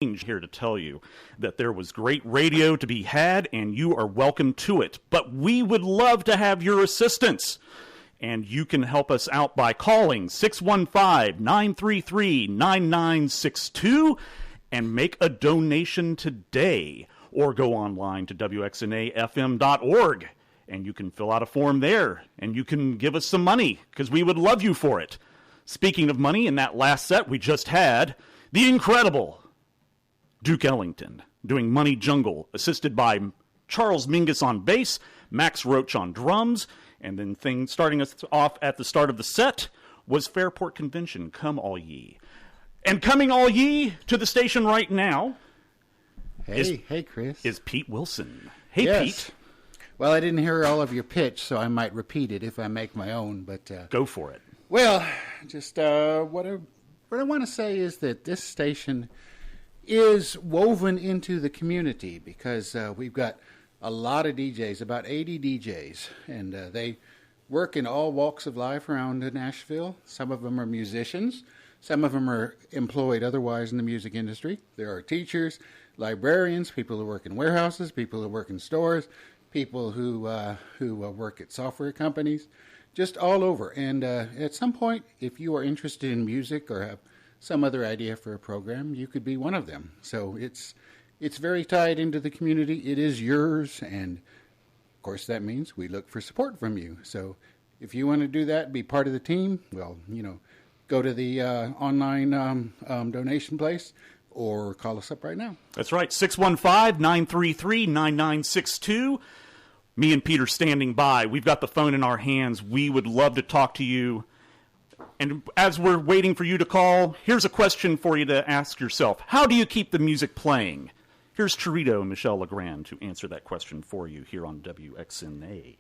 here to tell you that there was great radio to be had, and you are welcome to it. But we would love to have your assistance. And you can help us out by calling 615-933-9962 and make a donation today. Or go online to WXNAFM.org, and you can fill out a form there, and you can give us some money, because we would love you for it. Speaking of money, in that last set we just had, the incredible Duke Ellington doing Money Jungle, assisted by Charles Mingus on bass, Max Roach on drums, and then starting us off at the start of the set was Fairport Convention, Come All Ye. And coming all ye to the station right now... Hey, Chris. Is Pete Wilson. Hey, yes. Pete. Well, I didn't hear all of your pitch, so I might repeat it if I make my own. But go for it. Well, just what I want to say is that this station is woven into the community because we've got a lot of DJs, about 80 DJs, and they work in all walks of life around Nashville. Some of them are musicians. Some of them are employed otherwise in the music industry. There are teachers, librarians, people who work in warehouses, people who work in stores, people who work at software companies, just all over. And at some point, if you are interested in music or have some other idea for a program, you could be one of them. So it's very tied into the community. It is yours, and of course that means we look for support from you. So if you want to do that, be part of the team, well, go to the online donation place, or call us up right now. That's right, 615-933-9962. Me and Peter standing by. We've got the phone in our hands. We would love to talk to you. And as we're waiting for you to call, here's a question for you to ask yourself. How do you keep the music playing? Here's Charito and Michel Legrand to answer that question for you here on WXNA.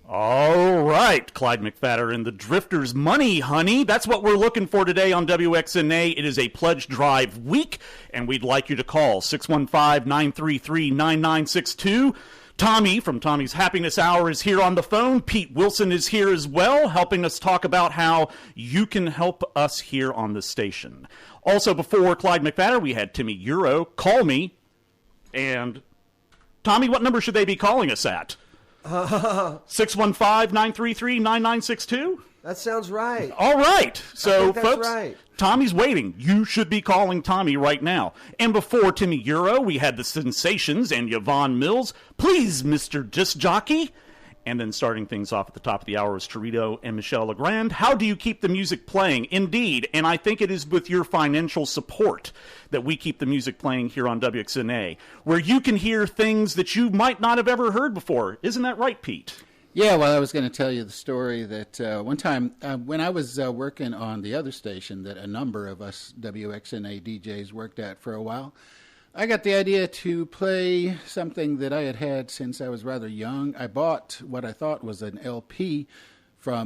All right, Clyde McPhatter and the Drifters. Money, honey. That's what we're looking for today on WXNA. It is a pledge drive week, and we'd like you to call 615-933-9962. Tommy from Tommy's Happiness Hour is here on the phone. Pete Wilson is here as well, helping us talk about how you can help us here on the station. Also, before Clyde McPhatter, we had Timi Yuro. Call me. And, Tommy, what number should they be calling us at? 615-933-9962? That sounds right. All right. So, folks, right. Tommy's waiting. You should be calling Tommy right now. And before Timi Yuro, we had the Sensations and Yvonne Mills. Please, Mr. Disc Jockey. And then starting things off at the top of the hour was Charito and Michel Legrand. How do you keep the music playing? Indeed, and I think it is with your financial support that we keep the music playing here on WXNA, where you can hear things that you might not have ever heard before. Isn't that right, Pete? Yeah, well, I was going to tell you the story that one time when I was working on the other station that a number of us WXNA DJs worked at for a while, I got the idea to play something that I had had since I was rather young. I bought what I thought was an LP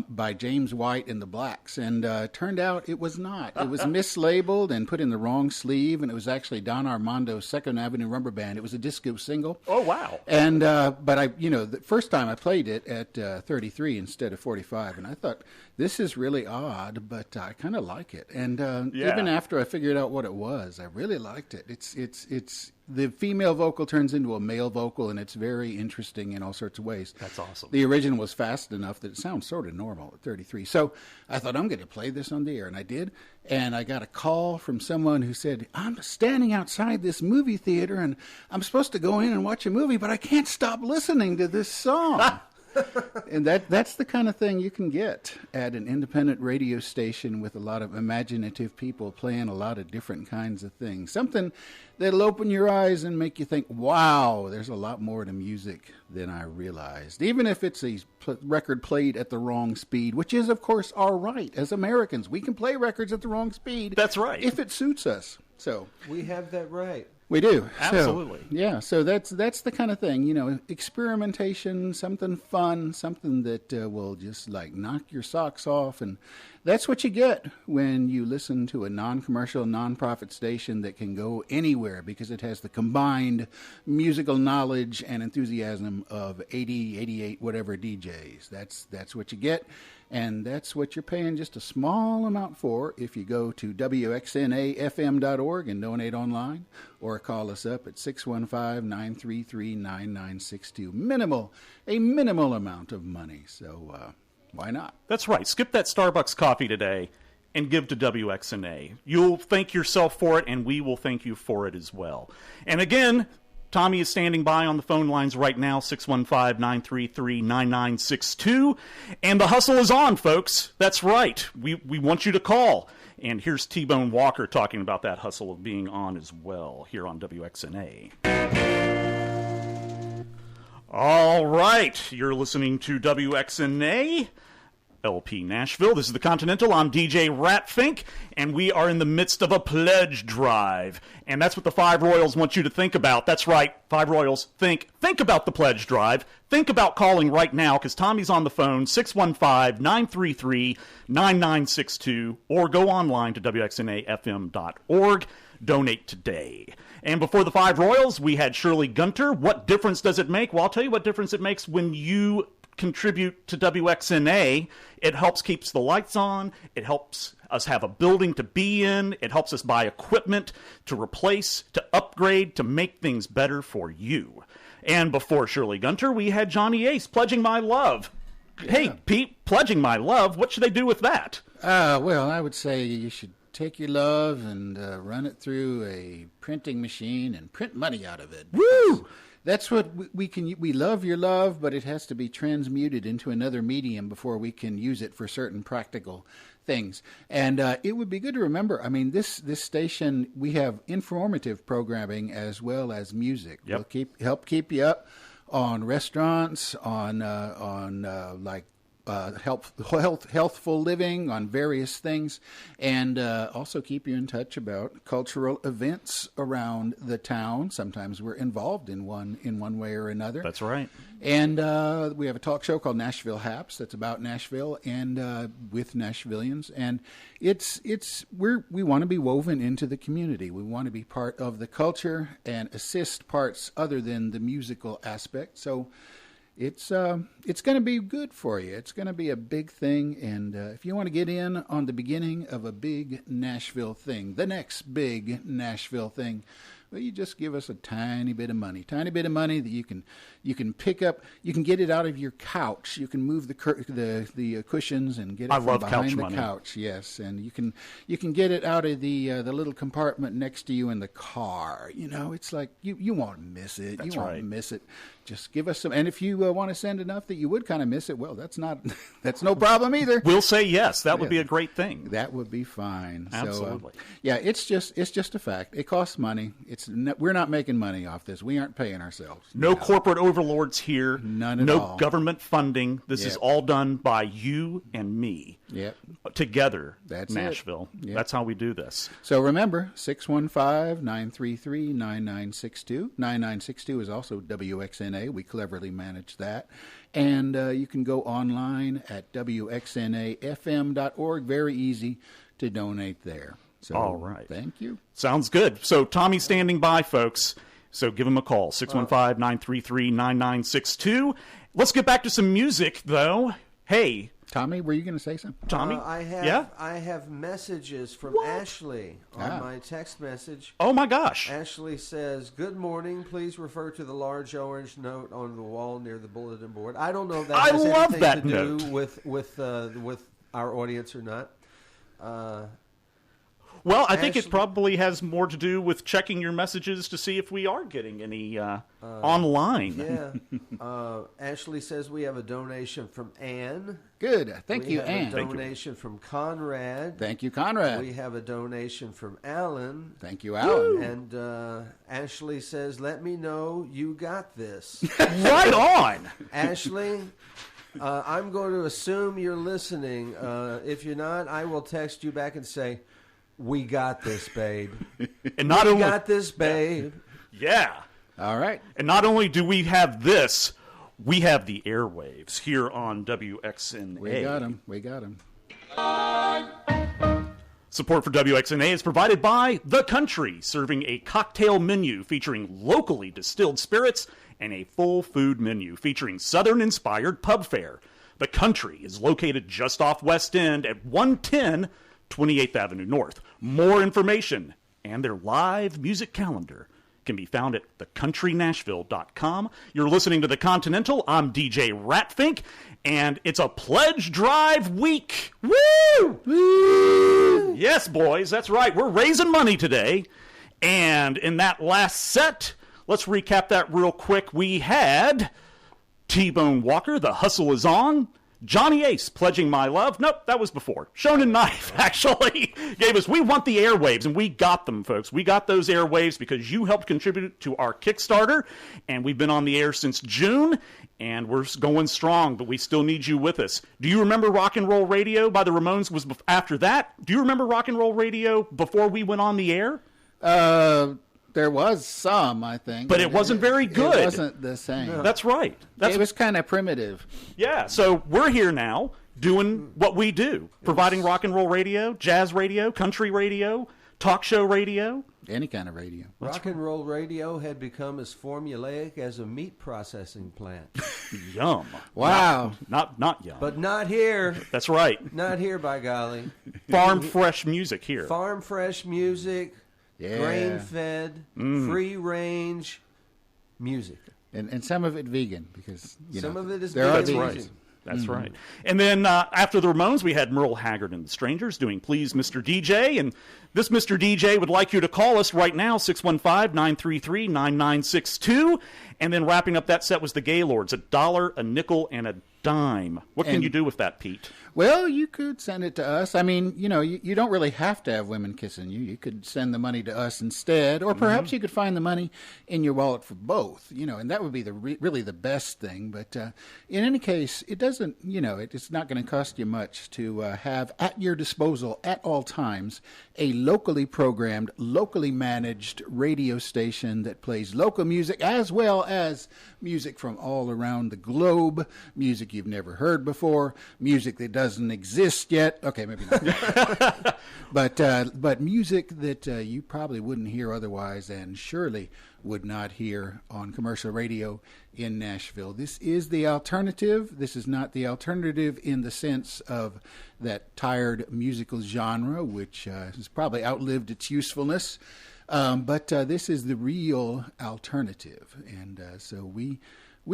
by James White and the Blacks, and turned out it was not. It was mislabeled and put in the wrong sleeve, and it was actually Don Armando's Second Avenue Rubber Band. It was a disco single. Oh, wow. And but the first time I played it at 33 instead of 45, and I thought, this is really odd, but I kind of like it. And even after I figured out what it was, I really liked it. It's the female vocal turns into a male vocal, and it's very interesting in all sorts of ways. That's awesome. The original was fast enough that it sounds sort of normal at 33. So I thought, I'm going to play this on the air, and I did. And I got a call from someone who said, I'm standing outside this movie theater, and I'm supposed to go in and watch a movie, but I can't stop listening to this song. And that's the kind of thing you can get at an independent radio station with a lot of imaginative people playing a lot of different kinds of things. Something that'll open your eyes and make you think, wow, there's a lot more to music than I realized. Even if it's a record played at the wrong speed, which is, of course, our right as Americans. We can play records at the wrong speed. That's right. If it suits us. So we have that right. We do. Absolutely. So that's the kind of thing, experimentation, something fun, something that will just knock your socks off. And that's what you get when you listen to a non-commercial, non-profit station that can go anywhere because it has the combined musical knowledge and enthusiasm of 80, 88, whatever DJs. That's what you get. And that's what you're paying just a small amount for if you go to WXNAFM.org and donate online, or call us up at 615-933-9962. A minimal amount of money. So why not? That's right. Skip that Starbucks coffee today and give to WXNA. You'll thank yourself for it, and we will thank you for it as well. And again, Tommy is standing by on the phone lines right now, 615-933-9962. And the hustle is on, folks. That's right. We want you to call. And here's T-Bone Walker talking about that hustle of being on as well here on WXNA. All right. You're listening to WXNA. LP Nashville. This is the Continental. I'm DJ rhatfink, and we are in the midst of a pledge drive. And that's what the Five Royals want you to think about. That's right, Five Royals, think about the pledge drive. Think about calling right now, because Tommy's on the phone, 615-933-9962, or go online to WXNAFM.org. Donate today. And before the Five Royals, we had Shirley Gunter. What difference does it make? Well, I'll tell you what difference it makes when you contribute to WXNA. It helps keeps the lights on. It helps us have a building to be in. It helps us buy equipment to replace, to upgrade, to make things better for you. And before Shirley Gunter, we had Johnny Ace, Pledging My Love. Yeah. Hey, Pete, Pledging My Love, what should they do with that? Well, I would say you should take your love and run it through a printing machine and print money out of it. Woo! That's what we love your love, but it has to be transmuted into another medium before we can use it for certain practical things. And it would be good to remember, I mean, this station, we have informative programming as well as music. Yep. We'll help keep you up on restaurants, on healthful living, on various things, and also keep you in touch about cultural events around the town. Sometimes we're involved in one way or another. That's right. And we have a talk show called Nashville Haps that's about Nashville and with Nashvillians. And we want to be woven into the community. We want to be part of the culture and assist parts other than the musical aspect. So it's going to be good for you. It's going to be a big thing, and if you want to get in on the beginning of a big Nashville thing, the next big Nashville thing, well, you just give us a tiny bit of money that you can pick up. You can get it out of your couch. You can move the cushions and get it from behind the couch. Yes, and you can get it out of the little compartment next to you in the car. You know, it's like you won't miss it. That's you won't right. miss it. Just give us some. And if you want to send enough that you would kind of miss it, well, that's no problem either. We'll say yes. That would be a great thing. That would be fine. Absolutely. So, it's just a fact. It costs money. We're not making money off this. We aren't paying ourselves. No corporate overlords here. None at all. No government funding. This is all done by you and me. Yep. Together. That's Nashville. Yep. That's how we do this. So remember, 615-933-9962. 9962 is also WXNA. We cleverly manage that. And you can go online at WXNAFM.org. Very easy to donate there. So, all right. Thank you. Sounds good. So Tommy's standing by, folks. So give him a call, 615-933-9962. Let's get back to some music, though. Hey. Tommy, were you going to say something? Tommy? I have messages from Ashley on my text message. Oh, my gosh. Ashley says, "Good morning. Please refer to the large orange note on the wall near the bulletin board." I don't know if that has anything to do with our audience or not. Well, I think it probably has more to do with checking your messages to see if we are getting any online. Yeah. Ashley says we have a donation from Ann. Good. Thank you, Ann. We have a donation from Conrad. Thank you, Conrad. We have a donation from Alan. Thank you, Alan. And Ashley says, "Let me know you got this." Right on. Ashley, I'm going to assume you're listening. If you're not, I will text you back and say, "We got this, babe." And not only got this, babe. Yeah. All right. And not only do we have this, we have the airwaves here on WXNA. We got them. Support for WXNA is provided by The Country, serving a cocktail menu featuring locally distilled spirits and a full food menu featuring Southern-inspired pub fare. The Country is located just off West End at 110 28th Avenue North. More information and their live music calendar can be found at thecountrynashville.com. You're listening to The Continental. I'm DJ Ratfink, and it's a pledge drive week. Woo! Woo! Yes, boys, that's right. We're raising money today. And in that last set, let's recap that real quick. We had T-Bone Walker, The Hustle Is On. Johnny Ace, Pledging My Love. Nope, that was before. Shonen Knife, actually, gave us, we want the airwaves, and we got them, folks. We got those airwaves because you helped contribute to our Kickstarter, and we've been on the air since June, and we're going strong, but we still need you with us. Do you remember Rock and Roll Radio by the Ramones was after that? Do you remember Rock and Roll Radio before we went on the air? There was some, I think. But it wasn't very good. It wasn't the same. No. That's right. It was kind of primitive. Yeah, so we're here now doing what we do, providing rock and roll radio, jazz radio, country radio, talk show radio. Any kind of radio. Rock and roll radio had become as formulaic as a meat processing plant. Yum. Wow. Not yum. But not here. That's right. Not here, by golly. Farm fresh music here. Farm fresh music. Yeah. Grain-fed, free-range music. And some of it vegan, because, some of it is vegan. That's right. That's right. And then after the Ramones, we had Merle, Haggard, and the Strangers doing Please, Mr. DJ. And this Mr. DJ would like you to call us right now, 615-933-9962. And then wrapping up that set was the Gaylords, $1, a nickel, and a dime. What can you do with that, Pete? Well, you could send it to us. I mean, you don't really have to have women kissing you. You could send the money to us instead, or perhaps you could find the money in your wallet for both, and that would be really the best thing. But in any case, it doesn't, it's not going to cost you much to have at your disposal at all times a locally programmed, locally managed radio station that plays local music as well as music from all around the globe, music you've never heard before, music that doesn't exist yet. Okay, maybe not. but music that you probably wouldn't hear otherwise and surely would not hear on commercial radio in Nashville. This is the alternative. This is not the alternative in the sense of that tired musical genre, which has probably outlived its usefulness. But this is the real alternative. And so we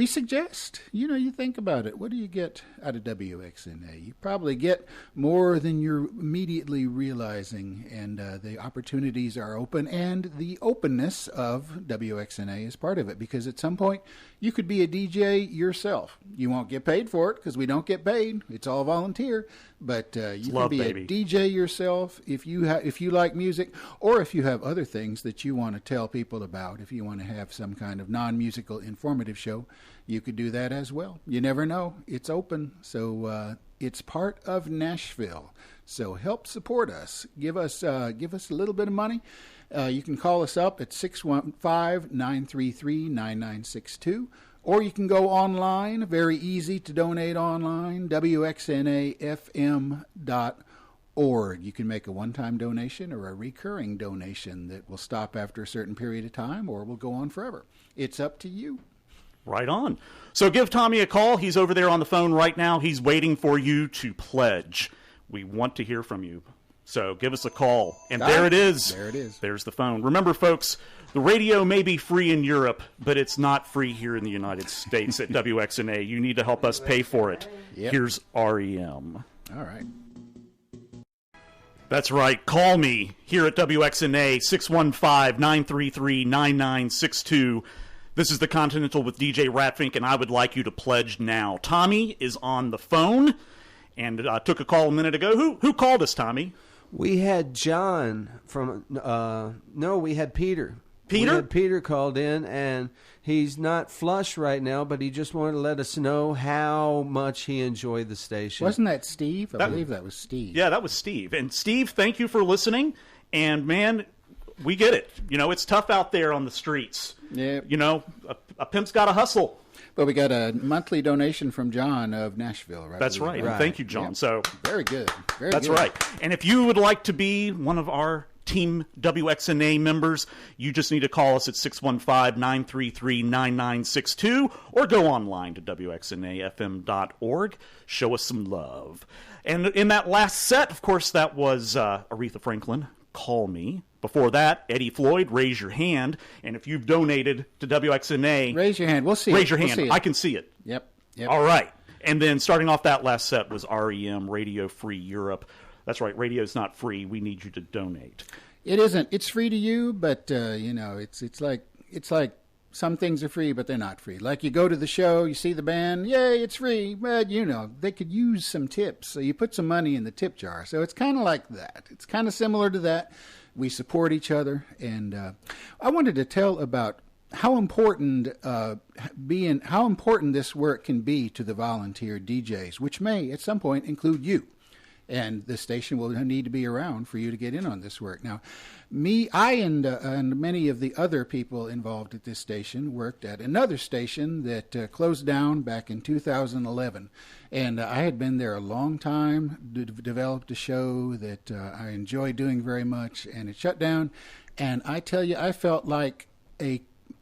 suggest, you think about it. What do you get out of WXNA? You probably get more than you're immediately realizing, and the opportunities are open, and the openness of WXNA is part of it, because at some point you could be a DJ yourself. You won't get paid for it, because we don't get paid. It's all volunteer, but you can be a DJ yourself if you like music, or if you have other things that you want to tell people about. If you want to have some kind of non-musical informative show, you could do that as well. You never know. It's open. So it's part of Nashville. So help support us. Give us a little bit of money. You can call us up at 615-933-9962. Or you can go online. Very easy to donate online. WXNAFM.org. You can make a one-time donation or a recurring donation that will stop after a certain period of time or will go on forever. It's up to you. Right on. So give Tommy a call. He's over there on the phone right now. He's waiting for you to pledge. We want to hear from you. So give us a call. And there it is. There it is. There's the phone. Remember, folks, the radio may be free in Europe, but it's not free here in the United States at WXNA. You need to help us pay for it. Yep. Here's REM. All right. That's right. Call me here at WXNA, 615-933-9962. This is the Continental with DJ Ratfink, and I would like you to pledge now. Tommy is on the phone, and took a call a minute ago. Who called us, Tommy? We had John from, we had Peter. Peter called in, and he's not flush right now, but he just wanted to let us know how much he enjoyed the station. Wasn't that Steve? I believe that was Steve. Yeah, that was Steve. And Steve, thank you for listening. And, man, we get it. It's tough out there on the streets. Yeah. A pimp's got to hustle. But we got a monthly donation from John of Nashville, right? That's right. And thank you, John. Yeah. So very good. That's right. And if you would like to be one of our Team WXNA members, you just need to call us at 615-933-9962 or go online to WXNAFM.org. Show us some love. And in that last set, of course, that was Aretha Franklin, Call Me. Before that, Eddie Floyd, Raise Your Hand. And if you've donated to WXNA... Raise your hand. We'll see Raise your We'll hand. see it. I can see it. Yep. All right. And then starting off that last set was REM, Radio Free Europe. That's right, radio's not free. We need you to donate. It isn't. It's free to you, but it's like some things are free, but they're not free. Like you go to the show, you see the band, yay, it's free. But they could use some tips, so you put some money in the tip jar. So it's kind of like that. It's kind of similar to that. We support each other, and I wanted to tell about how important this work can be to the volunteer DJs, which may at some point include you. And the station will need to be around for you to get in on this work. Now, I and many of the other people involved at this station worked at another station that closed down back in 2011. And I had been there a long time, developed a show that I enjoyed doing very much, and it shut down. And I tell you, I felt like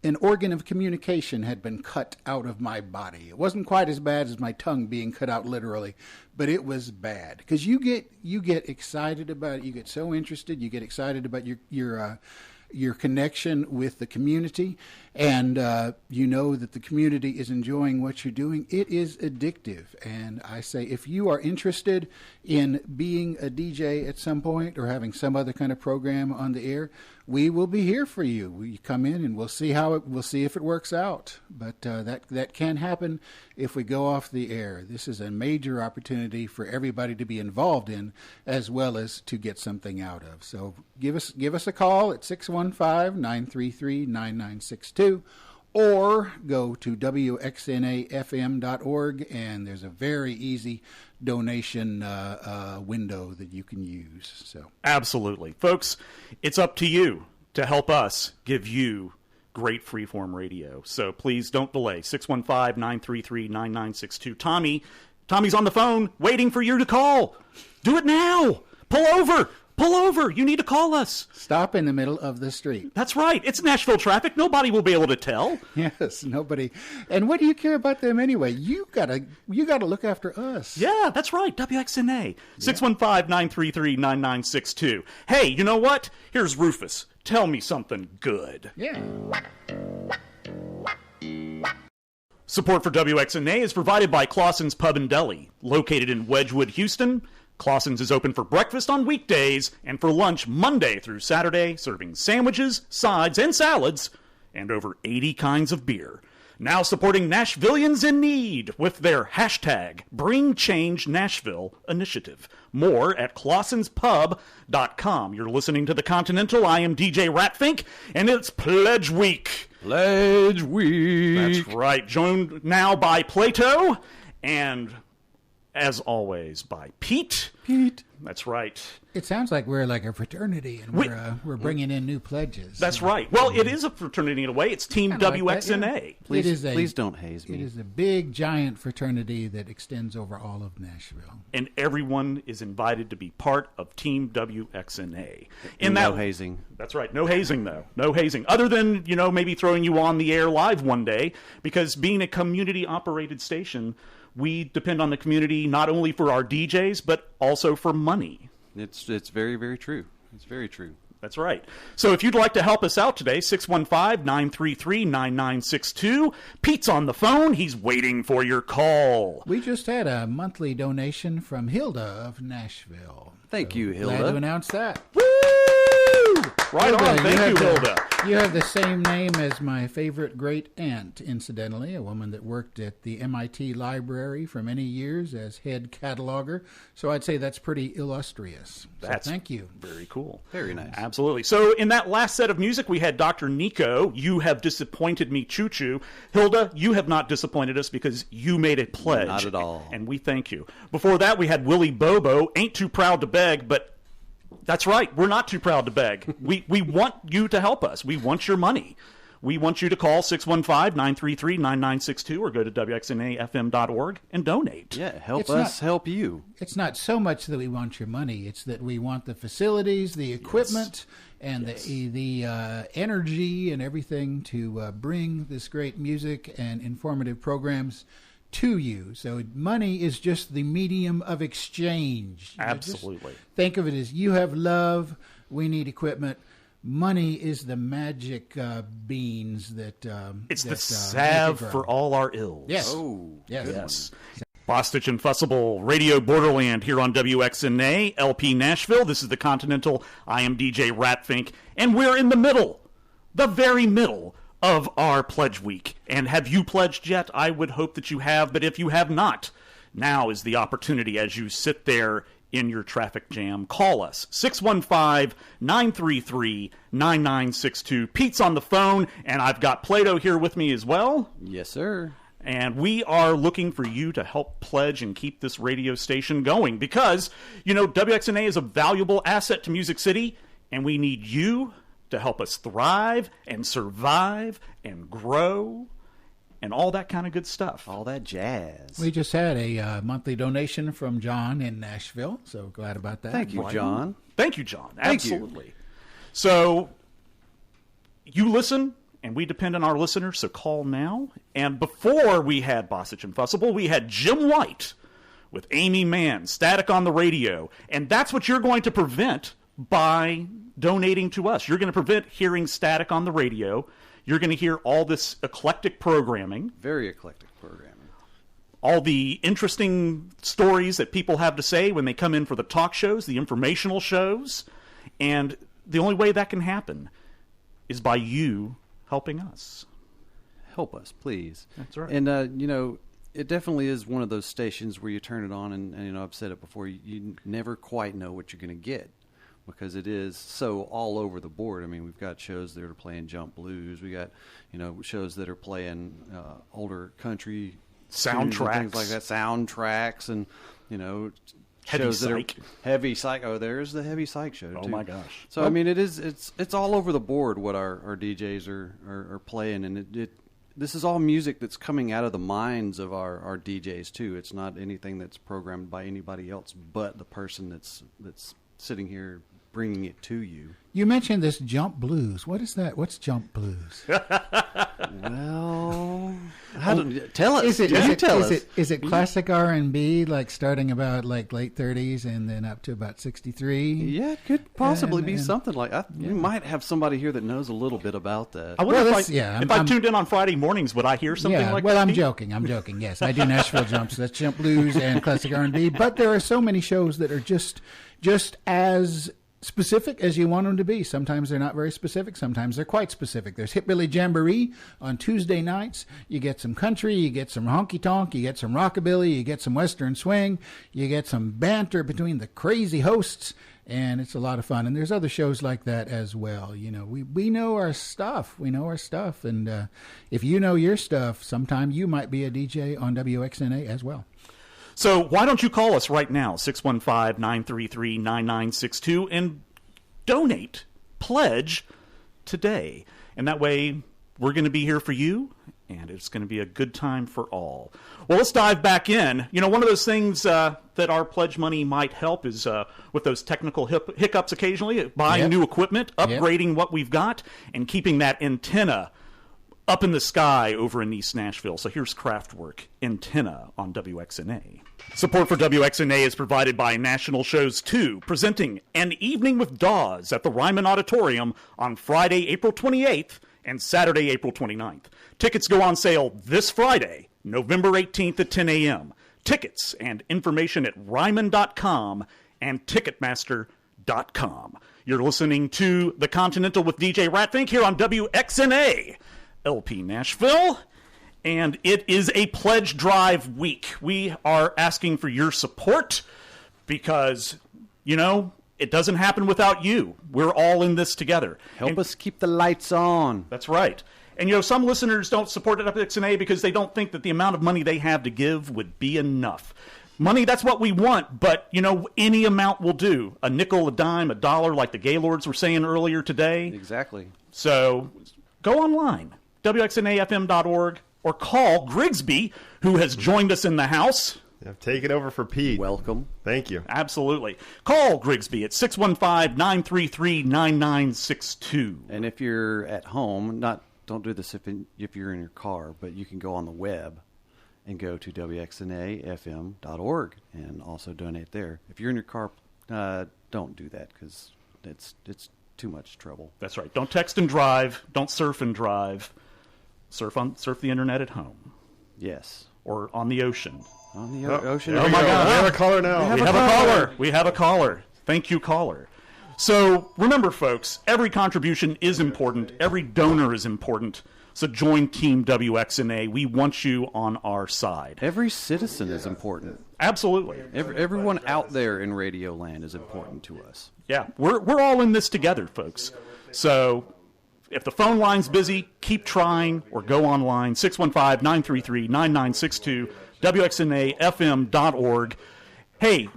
an organ of communication had been cut out of my body. It wasn't quite as bad as my tongue being cut out literally, but it was bad because you get excited about it. You get so interested. You get excited about your connection with the community, and you know that the community is enjoying what you're doing. It is addictive, and I say if you are interested in being a DJ at some point or having some other kind of program on the air, we will be here for you. We come in and we'll see if it works out. But that can happen if we go off the air. This is a major opportunity for everybody to be involved in, as well as to get something out of. So give us a call at 615-933-9962. Or go to WXNAFM.org, and there's a very easy donation window that you can use. So absolutely. Folks, it's up to you to help us give you great freeform radio. So please don't delay. 615-933-9962. Tommy's on the phone waiting for you to call. Do it now. Pull over. Pull over. You need to call us. Stop in the middle of the street. That's right. It's Nashville traffic. Nobody will be able to tell. Yes, nobody. And what do you care about them anyway? You gotta look after us. Yeah, that's right. WXNA. 615-933-9962. Hey, you know what? Here's Rufus. Tell me something good. Yeah. Support for WXNA is provided by Clausen's Pub and Deli, located in Wedgwood, Houston. Clausen's is open for breakfast on weekdays and for lunch Monday through Saturday, serving sandwiches, sides, and salads, and over 80 kinds of beer. Now supporting Nashvillians in need with their hashtag BringChangeNashville initiative. More at Clausen'sPub.com. You're listening to the Continental. I am DJ rhatfink, and it's Pledge Week. Pledge Week. That's right. Joined now by Plato and... as always, by Pete. Pete. That's right. It sounds like we're like a fraternity, and we're bringing in new pledges. That's right. Well, it is a fraternity in a way. It's Team WXNA. Like that, yeah. Please don't haze me. It is a big, giant fraternity that extends over all of Nashville. And everyone is invited to be part of Team WXNA. No hazing. That's right. No hazing, though. No hazing. Other than, maybe throwing you on the air live one day, because being a community-operated station, we depend on the community not only for our DJs, but also for money. It's very, very true. It's very true. That's right. So if you'd like to help us out today, 615-933-9962. Pete's on the phone. He's waiting for your call. We just had a monthly donation from Hilda of Nashville. Thank you, Hilda. Glad to announce that. Woo! Right on. Thank you, Hilda. You have the same name as my favorite great aunt, incidentally, a woman that worked at the MIT library for many years as head cataloger. So I'd say that's pretty illustrious. That's so thank you. Very cool. Very nice. Absolutely. So in that last set of music, we had Dr. Nico, You Have Disappointed Me, Choo Choo. Hilda, you have not disappointed us because you made a pledge. Not at all. And we thank you. Before that, we had Willie Bobo, Ain't Too Proud to Beg, but that's right. We're not too proud to beg. We want you to help us. We want your money. we want you to call 615-933-9962 or go to WXNAFM.org and donate. Yeah, help you. It's not so much that we want your money. It's that we want the facilities, the equipment, and the energy and everything to bring this great music and informative programs to you. So money is just the medium of exchange. Absolutely. Think of it as you have love, we need equipment. Money is the magic beans that... it's the salve for all our ills. Yes. Oh, yes. Bostitch and Fussible, Radio Borderland here on WXNA, LP Nashville. This is the Continental. I am DJ rhatfink, and we're in the middle, the very middle of our pledge week. And have you pledged yet? I would hope that you have, but if you have not, now is the opportunity as you sit there in your traffic jam. Call us, 615-933-9962. Pete's on the phone, and I've got Plato here with me as well. Yes, sir. And we are looking for you to help pledge and keep this radio station going because, WXNA is a valuable asset to Music City, and we need you to help us thrive and survive and grow and all that kind of good stuff. All that jazz. We just had a monthly donation from John in Nashville, so glad about that. Thank you, John. Thank you, John. Thank Absolutely. you. So you listen, and we depend on our listeners, so call now. And before we had Bostitch and Fussible, we had Jim White with Amy Mann, Static on the Radio. And that's what you're going to prevent by donating to us. You're going to prevent hearing static on the radio. You're going to hear all this eclectic programming. Very eclectic programming. All the interesting stories that people have to say when they come in for the talk shows, the informational shows. And the only way that can happen is by you helping us. Help us, please. That's right. And, it definitely is one of those stations where you turn it on and I've said it before, you never quite know what you're going to get. Because it is so all over the board. I mean, we've got shows that are playing jump blues. We got, shows that are playing older country soundtracks, things like that. Soundtracks, and heavy shows that psych. are heavy psych. Oh, there's the heavy psych show. Oh too. my gosh! So I mean, it's all over the board what our DJs are playing, and this is all music that's coming out of the minds of our DJs too. It's not anything that's programmed by anybody else but the person that's sitting here bringing it to you. You mentioned this jump blues. What is that? What's jump blues? Well, tell us. Is it classic R&B, like starting about like late 30s and then up to about 63? Yeah, it could possibly be something like that. We might have somebody here that knows a little bit about that. I wonder if I tuned in on Friday mornings, would I hear something like that? Well, I'm joking. Yes, I do Nashville jumps. That's jump blues and classic R&B. But there are so many shows that are just as specific as you want them to be. Sometimes they're not very specific. Sometimes they're quite specific. There's Hillbilly Jamboree on Tuesday nights. You get some country, you get some honky-tonk, you get some rockabilly, you get some western swing, you get some banter between the crazy hosts, and it's a lot of fun. And there's other shows like that as well. We know our stuff. And if you know your stuff, sometime you might be a DJ on WXNA as well. So why don't you call us right now, 615-933-9962, and donate, pledge today. And that way we're going to be here for you, and it's going to be a good time for all. Well, let's dive back in. One of those things that our pledge money might help is with those technical hiccups occasionally, buying new equipment, upgrading what we've got, and keeping that antenna up in the sky over in East Nashville. So here's Kraftwerk, Antenna on WXNA. Support for WXNA is provided by National Shows 2, presenting An Evening with Dawes at the Ryman Auditorium on Friday, April 28th and Saturday, April 29th. Tickets go on sale this Friday, November 18th at 10 a.m. Tickets and information at ryman.com and ticketmaster.com. You're listening to The Continental with DJ rhatfink here on WXNA. LP Nashville, and it is a pledge drive week. We are asking for your support because, it doesn't happen without you. We're all in this together. Help us keep the lights on. That's right. And, some listeners don't support WXNA because they don't think that the amount of money they have to give would be enough. Money, that's what we want, but, any amount will do. A nickel, a dime, a dollar, like the Gaylords were saying earlier today. Exactly. So go online, WXNAFM.org, or call Grigsby, who has joined us in the house. Yeah, take it over for Pete. Welcome. Thank you. Absolutely. Call Grigsby at 615-933-9962. And if you're at home, don't do this if you're in your car, but you can go on the web and go to WXNAFM.org and also donate there. If you're in your car, don't do that because it's too much trouble. That's right. Don't text and drive. Don't surf and drive. Surf the internet at home. Yes. Or on the ocean. On the ocean. Oh my God! We have a caller now. We have a caller. Thank you, caller. So remember, folks, every contribution is important. Every donor is important. So join Team WXNA. We want you on our side. Every citizen is important. Absolutely. Everyone out there in Radio Land is important to us. Yeah, we're all in this together, folks. So if the phone line's busy, keep trying or go online, 615-933-9962, WXNAFM.org. Hey,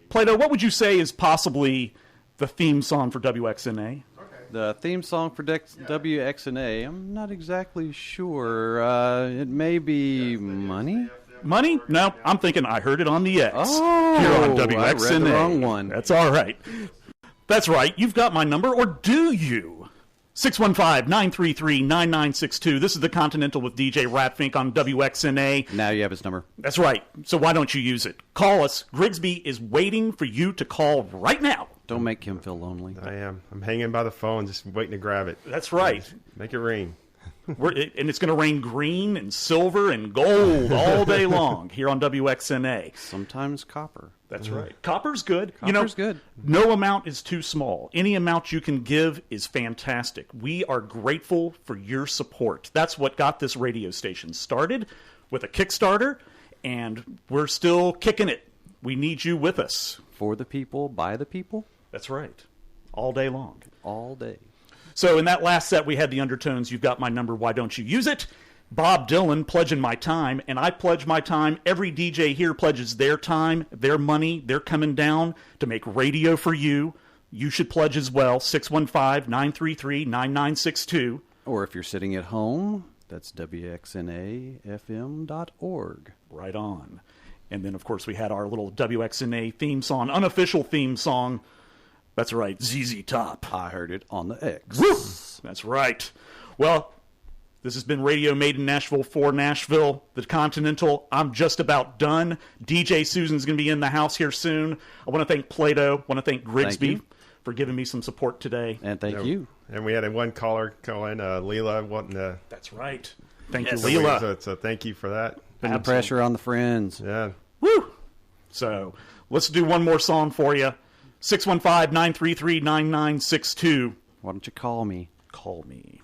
Plato, what would you say is possibly the theme song for WXNA? The theme song for WXNA, I'm not exactly sure. It may be Money? Money? No, I'm thinking I heard it on the X. Oh, here on WXNA. I read the wrong one. That's all right. That's right. You've got my number, or do you? 615-933-9962. This is the Continental with DJ rhatfink on WXNA. Now you have his number. That's right. So why don't you use it? Call us. Grigsby is waiting for you to call right now. Don't make him feel lonely. I am. I'm hanging by the phone, just waiting to grab it. That's right. Make it rain. And it's going to rain green and silver and gold all day long here on WXNA. Sometimes copper. That's right. Copper's good. Copper's good. No amount is too small. Any amount you can give is fantastic. We are grateful for your support. That's what got this radio station started with a Kickstarter, and we're still kicking it. We need you with us. For the people, by the people. That's right. All day long. All day. So in that last set, we had the undertones, you've got my number, why don't you use it? Bob Dylan pledging my time, and I pledge my time. Every DJ here pledges their time, their money. They're coming down to make radio for you. You should pledge as well, 615-933-9962. Or if you're sitting at home, that's WXNAFM.org. Right on. And then, of course, we had our little WXNA theme song, unofficial theme song. That's right, ZZ Top. I heard it on the X. Woo! That's right. Well, this has been Radio Made in Nashville for Nashville, the Continental. I'm just about done. DJ Susan's going to be in the house here soon. I want to thank Plato. I want to thank Grigsby for giving me some support today. And thank you. And we had one caller call in, Leela, wanting to... That's right. Thank you, Leela. So thank you for that. Putting the pressure on the friends. Yeah. Woo! So let's do one more song for you. 615-933-9962. Why don't you call me? Call me.